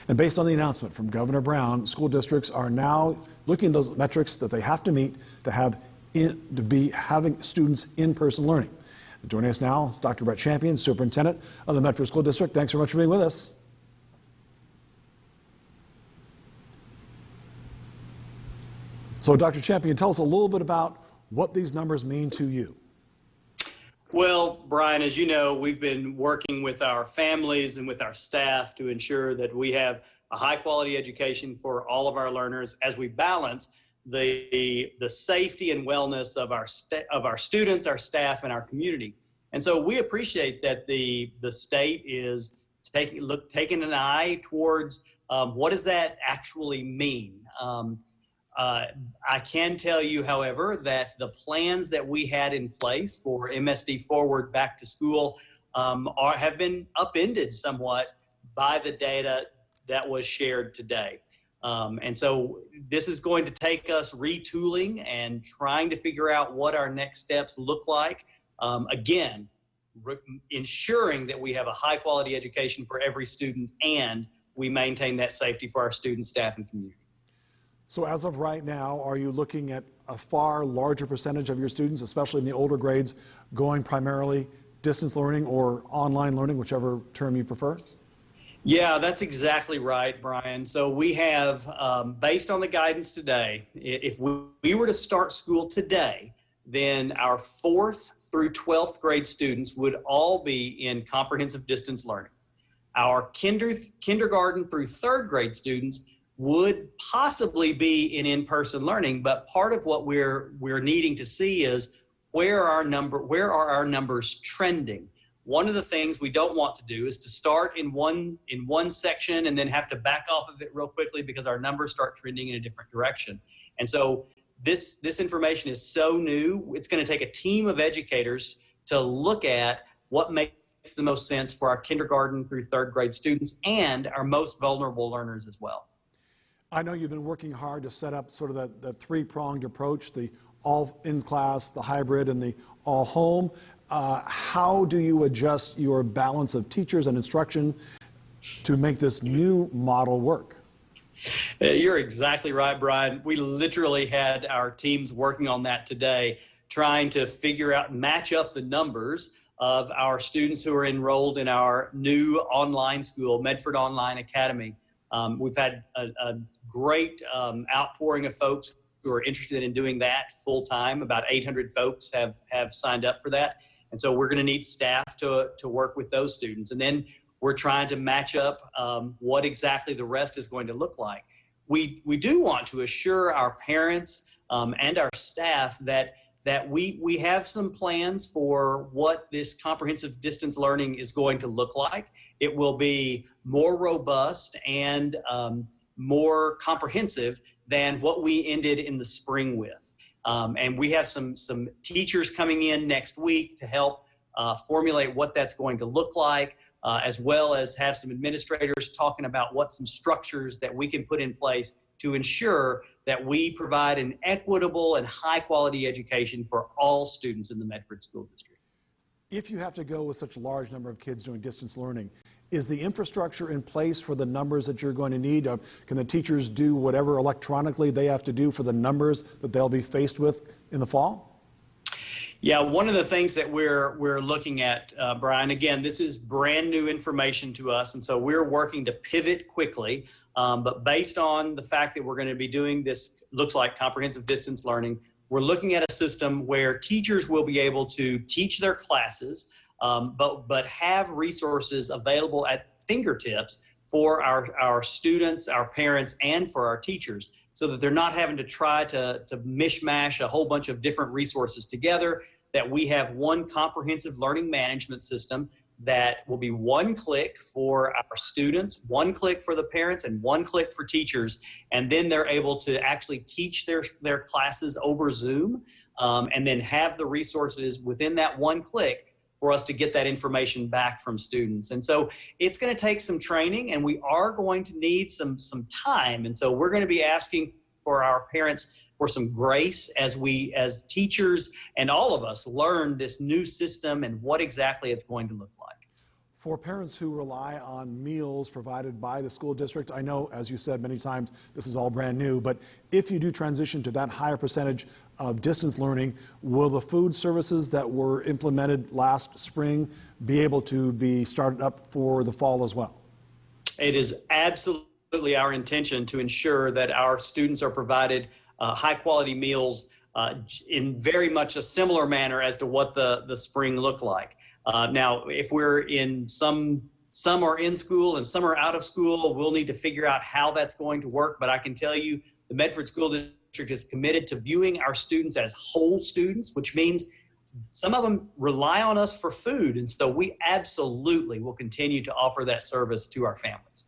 And based on the announcement from Governor Brown, school districts are now looking at those metrics that they have to meet to be having students in-person learning. Joining us now is Dr. Brett Champion, Superintendent of the Medford School District. Thanks very much for being with us. So, Dr. Champion, tell us a little bit about what these numbers mean to you. Well, Brian, as you know, we've been working with our families and with our staff to ensure that we have a high quality education for all of our learners as we balance the safety and wellness of our students, our staff, and our community. And so we appreciate that the state is taking an eye towards what does that actually mean. I can tell you, however, that the plans that we had in place for MSD Forward Back to School have been upended somewhat by the data that was shared today. And so this is going to take us retooling and trying to figure out what our next steps look like. Again, ensuring that we have a high quality education for every student and we maintain that safety for our students, staff, and community. So as of right now, are you looking at a far larger percentage of your students, especially in the older grades, going primarily distance learning or online learning, whichever term you prefer? Yeah, that's exactly right, Brian. So we have, based on the guidance today, if we were to start school today, then our 4th through 12th grade students would all be in comprehensive distance learning. Our kindergarten through 3rd grade students would possibly be in-person learning, but part of what we're needing to see is where are our numbers trending. One of the things we don't want to do is to start in one section and then have to back off of it real quickly because our numbers start trending in a different direction. And so this information is so new, it's going to take a team of educators to look at what makes the most sense for our kindergarten through 3rd grade students and our most vulnerable learners as well. I know you've been working hard to set up sort of the three-pronged approach, the all in class, the hybrid, and the all home. How do you adjust your balance of teachers and instruction to make this new model work? You're exactly right, Brian. We literally had our teams working on that today, trying to figure out, match up the numbers of our students who are enrolled in our new online school, Medford Online Academy. We've had a great outpouring of folks who are interested in doing that full time. About 800 folks have signed up for that. And so we're going to need staff to work with those students. And then we're trying to match up what exactly the rest is going to look like. We do want to assure our parents and our staff that we have some plans for what this comprehensive distance learning is going to look like. It will be more robust and more comprehensive than what we ended in the spring with. And we have some teachers coming in next week to help formulate what that's going to look like, as well as have some administrators talking about what some structures that we can put in place to ensure that we provide an equitable and high quality education for all students in the Medford School District. If you have to go with such a large number of kids doing distance learning, is the infrastructure in place for the numbers that you're going to need? Can the teachers do whatever electronically they have to do for the numbers that they'll be faced with in the fall? Yeah, one of the things that we're looking at, Brian, again, this is brand new information to us, and so we're working to pivot quickly. But based on the fact that we're going to be doing this, looks like comprehensive distance learning, we're looking at a system where teachers will be able to teach their classes, but have resources available at fingertips for our students, our parents, and for our teachers, so that they're not having to try to mishmash a whole bunch of different resources together, that we have one comprehensive learning management system that will be one click for our students, one click for the parents, and one click for teachers. And then they're able to actually teach their classes over Zoom, and then have the resources within that one click for us to get that information back from students. And so it's going to take some training, and we are going to need some time. And so we're going to be asking for our parents for some grace as teachers and all of us learn this new system and what exactly it's going to look like. For parents who rely on meals provided by the school district, I know, as you said many times, this is all brand new, but if you do transition to that higher percentage of distance learning, will the food services that were implemented last spring be able to be started up for the fall as well? It is absolutely our intention to ensure that our students are provided high quality meals in very much a similar manner as to what the spring looked like. Now, if we're in some are in school and some are out of school, we'll need to figure out how that's going to work. But I can tell you the Medford School District is committed to viewing our students as whole students, which means some of them rely on us for food. And so we absolutely will continue to offer that service to our families.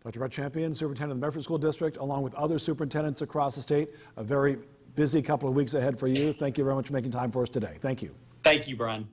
Dr. Brett Champion, Superintendent of the Medford School District, along with other superintendents across the state, a very busy couple of weeks ahead for you. Thank you very much for making time for us today. Thank you. Thank you, Brian.